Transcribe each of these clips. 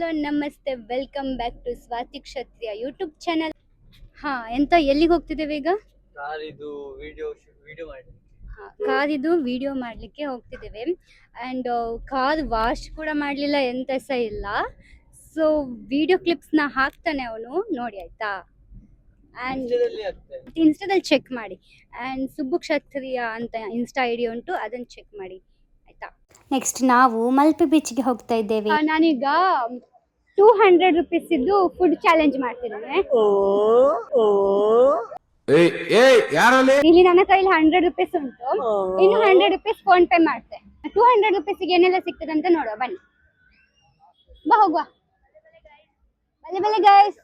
Hello ನಮಸ್ತೆ, welcome back to Swathi Kshatriya YouTube channel. ಹಾ, ಎಂತ ಎಲ್ಲಿಗೆ ಹೋಗ್ತಿದ್ದೇವೆ ಈಗ? ಕಾರಿದು ವಿಡಿಯೋ ಮಾಡ್ಲಿಕ್ಕೆ ಹೋಗ್ತಿದ್ದೇವೆ. ಅಂಡ್ ಕಾರ್ ವಾಶ್ ಕೂಡ ಮಾಡ್ಲಿಲ್ಲ, ಎಂತ ಸಹ ಇಲ್ಲ. ಸೊ ವಿಡಿಯೋ ಕ್ಲಿಪ್ಸ್ ನ ಹಾಕ್ತಾನೆ ಅವನು, ನೋಡಿ ಆಯ್ತಾ. ಅಂಡ್ ಇನ್ಸ್ಟಾದಲ್ಲಿ ಚೆಕ್ ಮಾಡಿ. ಅಂಡ್ ಸುಬ್ಬು ಕ್ಷತ್ರಿಯ ಅಂತ ಇನ್ಸ್ಟಾ ಐಡಿ ಉಂಟು, ಅದನ್ನ ಚೆಕ್ ಮಾಡಿ ಆಯ್ತಾ. ನೆಕ್ಸ್ಟ್ ನಾವು ಮಲ್ಪೆ ಬೀಚ್ಗೆ ಹೋಗ್ತಾ ಇದ್ದೇವೆ. ನಾನೀಗ 200 rupees ಇದ್ದು ಫುಡ್ ಚಾಲೆಂಜ್ ಮಾಡ್ತಿದ್ದೇನೆ. ಇಲ್ಲಿ ನನ್ನ ಕೈಲಿ 100 rupees ಉಂಟು, ಇನ್ನು 100 rupees ಫೋನ್ ಪೇ ಮಾಡ್ತೆ. 200 rupees ಏನೆಲ್ಲ ಸಿಗ್ತದೆ ಅಂತ ನೋಡುವ, ಬನ್ನಿ. ಬಾ ಹೋಗುವ. ಬಲೆ ಬಲೆ ಗೈಸ್.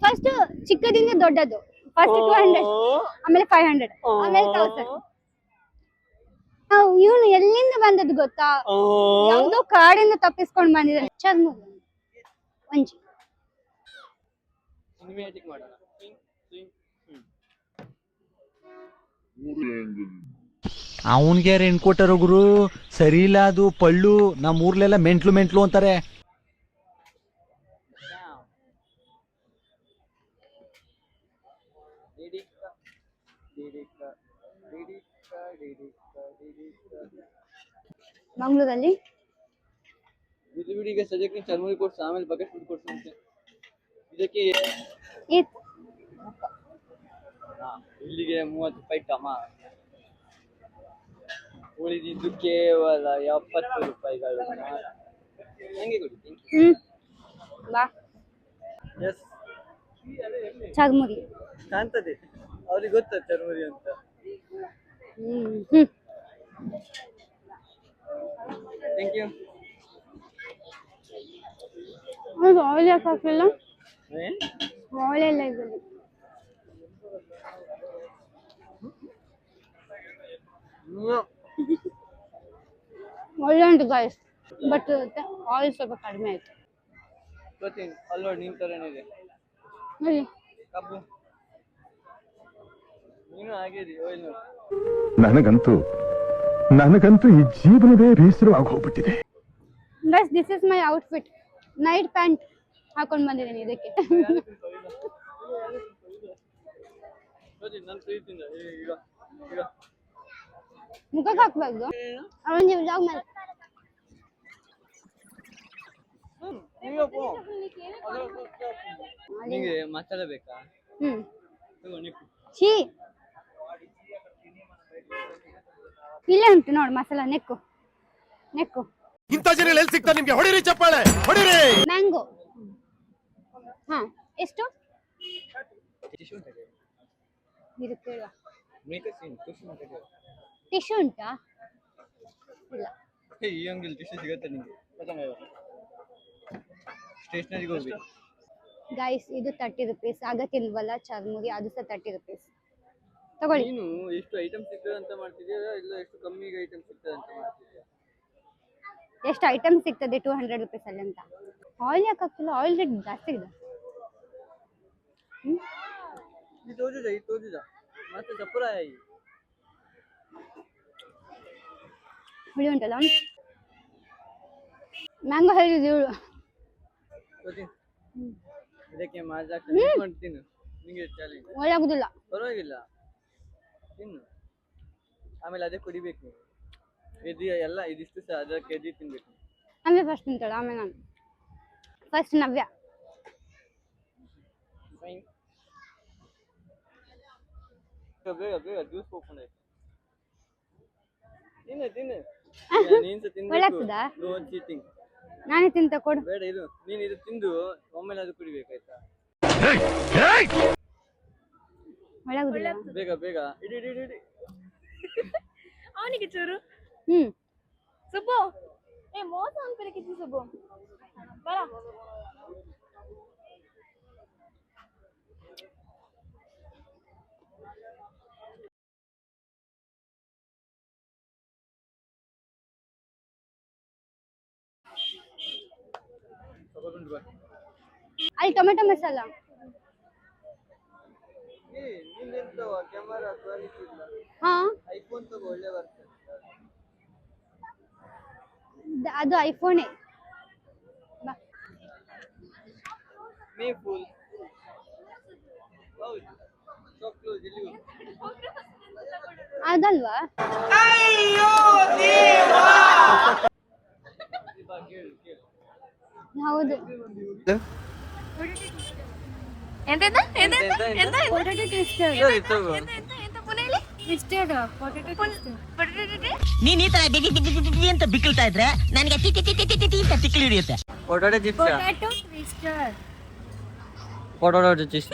ಫಸ್ಟ್ ಚಿಕ್ಕದಿಂದ ದೊಡ್ಡದು, ಫಸ್ಟ್ 200, ಆಮೇಲೆ 500, ಆಮೇಲೆ 1000. ಇವನು ಎಲ್ಲಿಂದ ಬಂದದ್ದು ಗೊತ್ತಾ? ಯಾವುದೋ ಕಾಡಿಂದ ತಪ್ಪಿಸ್ಕೊಂಡು ಬಂದಿದ್ದಾನೆ. ಚರ್ಮುರಿ ಒಂಜಿ ಅವನ್ಗೆ ರೆಂಟ್ ಕೊಟ್ಟರು ಗುರು, ಸರಿ ಇಲ್ಲ ಅದು ಪಳ್ಳು. ನಮ್ಮ ಊರ್ಲೆಲ್ಲ ಮೆಂಟ್ಲು ಅಂತಾರೆ. ಮಂಗಳೂರಲ್ಲಿ ಬಿಡಿಬಿಡಿಗೆ ಸದ್ಯಕ್ಕೆ ಚರ್ಮುರಿ ಕೊಡ್ಸು, ಆಮೇಲೆ ಬಕೆಟ್ ಫುಡ್ ಕೊಡ್ಸು ಅಂತೆ. ಇದಕ್ಕೆ ಇಲ್ಲಿಗೆ 30 ರೂಪಾಯಿ ಟಮ, ಉಳಿದಿದ್ದು ಕೇವಲ 70 ರೂಪಾಯಿಗಳು. ಹೆಂಗೆ ಕೊಡಿ? ಬಾ. ಚರ್ಮುರಿ ಕಾಣ್ತದೆ, ಅವ್ರಿಗೆ ಗೊತ್ತ ಚರ್ಮುರಿ ಅಂತ. Thank you. ಆಯಿಲ್ ಯಾಕೆ ಹಾಕಿಲ್ಲ? ಆಯಿಲ್ ಎಲ್ಲ ಇದರಲ್ಲಿ. ಒಳ್ಳೆ ಉಂಟು ಗಾಯ್ಸ್, ಬಟ್ ಆಯಿಲ್ ಸ್ವಲ್ಪ ಕಡಿಮೆ ಆಯ್ತು. ಗೊತ್ತೀನಿ, ಅಲ್ಲಿ ನೋಡಿ ನಿನ್ ತರನೇ ಇದೆ ಕಬ್ಬು. ನೀನು ಹಾಗೇರಿ ಆಯಿಲ್ ನೋಡಿ. ನನಗಂತೂ ಈ ಜೀವನವೇ ಬೇಸರವಾಗಿ ಹೋಗ್ಬಿಟ್ಟಿದೆ. Guys, this is my outfit. Night pant ಹಾಕೊಂಡು ಬಂದಿದ್ದೀನಿ ಇದಕ್ಕೆ. ಮುಖಕ್ಕೆ ಹಾಕ್ಬಾರ್ದು, ಅವನಿಗೆ ವ್ಲಾಗ್ ಮಾಡಿ. ನಿಂಗೆ ಮಸಾಲೆ ಬೇಕಾ? ಛೀ, ಇಲ್ಲೇ ಉಂಟು ನೋಡು ಮಸಾಲ. ನೆಕ್ಕು ಇಂಥ ಜನ ಎಲ್ಲಿ ಸಿಗ್ತಾರೆ ನಿಮ್ಗೆ? ಹೊಡಿರಿ ಚಪ್ಪಾಳೆ, ಹೊಡಿರಿ. ಮ್ಯಾಂಗೋ. ಹಾ, ಎಷ್ಟು? ಇದು ಕೇಳುವ. ಟಿಶ್ಯೂ ಉಂಟಾ? ಇಲ್ಲ. ಈ ಅಂಗಡಿಯಲ್ಲಿ ಟಿಶ್ಯೂ ಸಿಗುತ್ತೆ ನಿಮಗೆ? ಸ್ಟೇಷನರಿಗೆ ಹೋಗ್ಬೇಕು ಗೈಸ್. ಇದು 30 rupees. ಆಗ ತಿನ್ವಲ್ಲ ಚರ್ಮುರಿ, ಅದು ಸಹ 30 rupees. ತಗೊಳ್ಳಿ. ನೀನು ಎಷ್ಟು ಐಟಮ್ ಸಿಗ್ತದೆ ಅಂತ ಮಾಡ್ತಿದ್ಯಾ, ಇಲ್ಲ ಎಷ್ಟು ಕಮ್ಮಿಗೆ ಐಟಮ್ ಸಿಗ್ತದೆ ಅಂತ ಮಾಡ್ತಿದ್ಯಾ? ಎಷ್ಟು ಐಟಮ್ ಸಿಗ್ತದೆ 200 rupees ಅಲ್ಲಿ ಅಂತ. ಆಯಿಲ್ ಯಾಕೆ ಹಾಕ್ತಿಲ್ಲ? ಆಯಿಲ್ ರೇಟ್ ಜಾಸ್ತಿ ಇದೆ. ಇದು ತೋಜುಜ ಮತ್ತೆ ಚಪ್ಪರಾಯ ಹುಳಿ ಉಂಟಲ್ಲ, ಮ್ಯಾಂಗೋ ಹೇಳಿದ್ದು ಇವಳು. ಇದಕ್ಕೆ ತಿನ್ನು, ನಿಂಗೆ ಚಾಲೆಂಜ್. ಒಳ್ಳೆ ಆಗುದಿಲ್ಲ. ಪರವಾಗಿಲ್ಲ, ತಿನ್ನು. ಆಮೇಲೆ ಅದೇ ಕುಡಿಬೇಕು. ಇದು ಎಲ್ಲ ಇದಿಷ್ಟು ಸಹ ಅದ್ರ ಕೆಜಿ ತಿನ್ಬೇಕು. ನವ್ಯ ಫಸ್ಟ್ ತಿಂತಾಳೆ, ಆಮೇಲೆ ನಾನು. ಫಸ್ಟ್ ನವ್ಯ. ಬೇಗ ಜ್ಯೂಸ್ ಓಪನ್ ಆಯ್ತು. ತಿನ್ನು. ಒಳ್ಳೆ ಆಗ್ತದಾ? No cheating. ನಾನೇ ತಿಂತ ಕೊಡು. ಬೇಡ, ನೀನು ಇದು ತಿಂದು ಒಮ್ಮೆಲೆ ಅದು ಕುಡಿಬೇಕಾಯ್ತಾ? ಒಳ್ಳೆ ಆಗುದಿಲ್ಲ. ಬೇಗ ಇಡಿ. ಅವನಿಗೆ ಚೂರು. ಸುಬ್ಬು, ಮೋಸ ಅನ್ಕೊಳಕಿತ್ತು ಸುಬ್ಬು. ಬರ. ಅಲ್ಲಿ ಟೊಮೆಟೊ ಮಸಾಲ. ಕ್ಯಾಮರಾ ಕ್ವಾಲಿಟಿ ಇಲ್ಲ. ಹಾ, ಐಫೋನ್ ತಗೋ, ಒಳ್ಳೆ ಬರ್ತದೆ. ಅದು ಐಫೋನೇ. ಮೇ ಫುಲ್ ಹೌದು ಸೊ ಕ್ಲೋಸ್ ಇಲ್ಲಿ ಅದಲ್ವಾ? ಹೌದು. ಎಂತೆಂತ ಎಂತೆಂತ ಎಂತ potato twister. Twisted potato twister. ನೀನ್ ಈ ತರ ಬಿಗಿ ಬಿಗಿ ಬಿಗಿ ಅಂತ ಬಿಕ್ಕಳ್ತಾ ಇದ್ರೆ ನನಗೆ T T T T T T ಅಂತ ತಿಕ್ಕಲಿ ಹಿಡಿಯುತ್ತೆ. Potato chips potato twister. Potato chips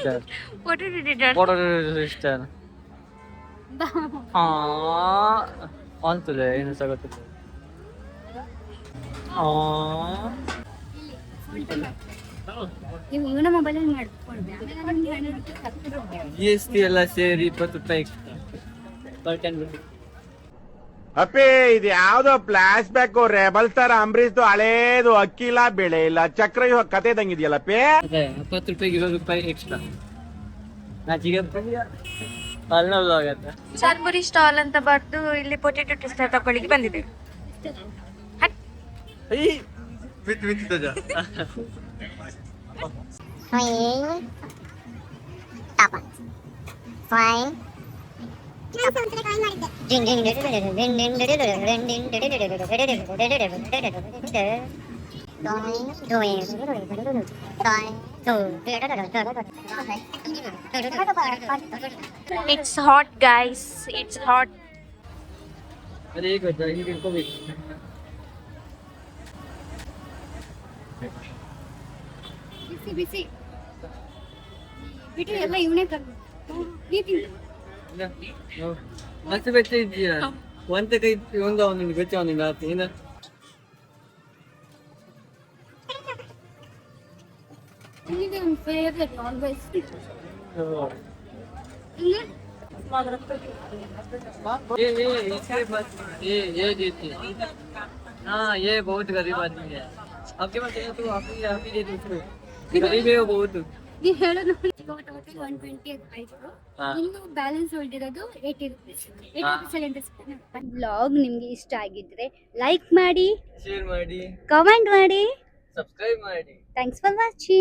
potato chips ಅಂತಲೇ ಏನು ಸಾಗುತ್ತಿಲ್ಲ. ನೀವು ಇವನ ಮೊಬೈಲಲ್ಲಿ ಮಾಡ್ಕೊಡ್ಬೇಕು. ಆಮೇಲೆ ನಮ್ಗೆ 100 ರೂಪಾಯಿ ಕಟ್ಬಿಡ್ಬೇಕು. GST ಎಲ್ಲ ಸೇರಿ 20 ರೂಪಾಯಿ per 10 rupees. ಅಪ್ಪಿ ಇದು ಯಾವ್ದೋ flash back rebel star Ambareesh ಹಳೇದು ಅಕ್ಕಿ ಇಲ್ಲ ಬೆಳೆ ಇಲ್ಲ ಚಕ್ರ ಇವಾಗ ಕತೆ ಇದಂಗಿದೆಯಲ್ಲಪ್ಪಿ. ಅದೇ 20 ರೂಪಾಯಿಗೆ 20 ರೂಪಾಯಿ ಎಕ್ಸ್ಟ್ರಾ. ನಾಚಿಗೆ ಅಲ್ಲೋದು ಆಗತ್ತೆ. ಚಾರ್ಮುರಿ ಸ್ಟಾಲ್ ಅಂತ ಬರ್ದು ಇಲ್ಲಿ ಪೊಟೆಟೊ ಟ್ವಿಸ್ಟರ್ ತಕೊಳ್ಳಿಕ್ಕೆ ಬಂದಿದೆ. ವಿತ್ ತಜ It's hot, guys. It's hot. ಅದೇ ಈಗ ಗೊತ್ತಾ ಈಗ ಇಟ್ಕೋಬೇಕು. ಬಿಸಿ ಬಿಸಿ ಬಿಟ್ಟು ಎಲ್ಲ ಇವನೇ ಕರ್ದು ನೀ ತಿಂದು. ಮಸ್ತ್ ಬೆಚ್ಚ ಇದೆಯಾ ಒಂದೇ ಕೈ ಒಂದು ಅವನಿಗೆ ಬೆಚ್ಚ ಅವನಿಗೆ ಆತ ಏನ ಇಲ್ಲಿದೆ ಒಂದು ಫೇವರೇಟ್ ಆಲ್ವೇಸ್. ये देती हाँ ये बहुत गरीब आदमी है आपके पास है तो आप ही दे दो उसको गरीब है वो बहुत. ನೀವು ಹೇಳೋದು ಟೋಟಲ್ 120 ಆಯ್ತು. ಹಾ. ಇನ್ನು ಬ್ಯಾಲೆನ್ಸ್ ಉಳಿದಿರೋದು 80 ರೂಪೀಸ್. 80 ರೂಪೀಸಲ್ಲಿ ಎಂತ ಸಿಗ್ತದೆ? ಬ್ಲಾಗ್ ನಿಮಗೆ ಇಷ್ಟ ಆಗಿದ್ರೆ ಲೈಕ್ ಮಾಡಿ, ಶೇರ್ ಮಾಡಿ ಕಮೆಂಟ್ ಮಾಡಿ. ಸಬ್ಸ್ಕ್ರೈಬ್ ಮಾಡಿ. Thanks for watching.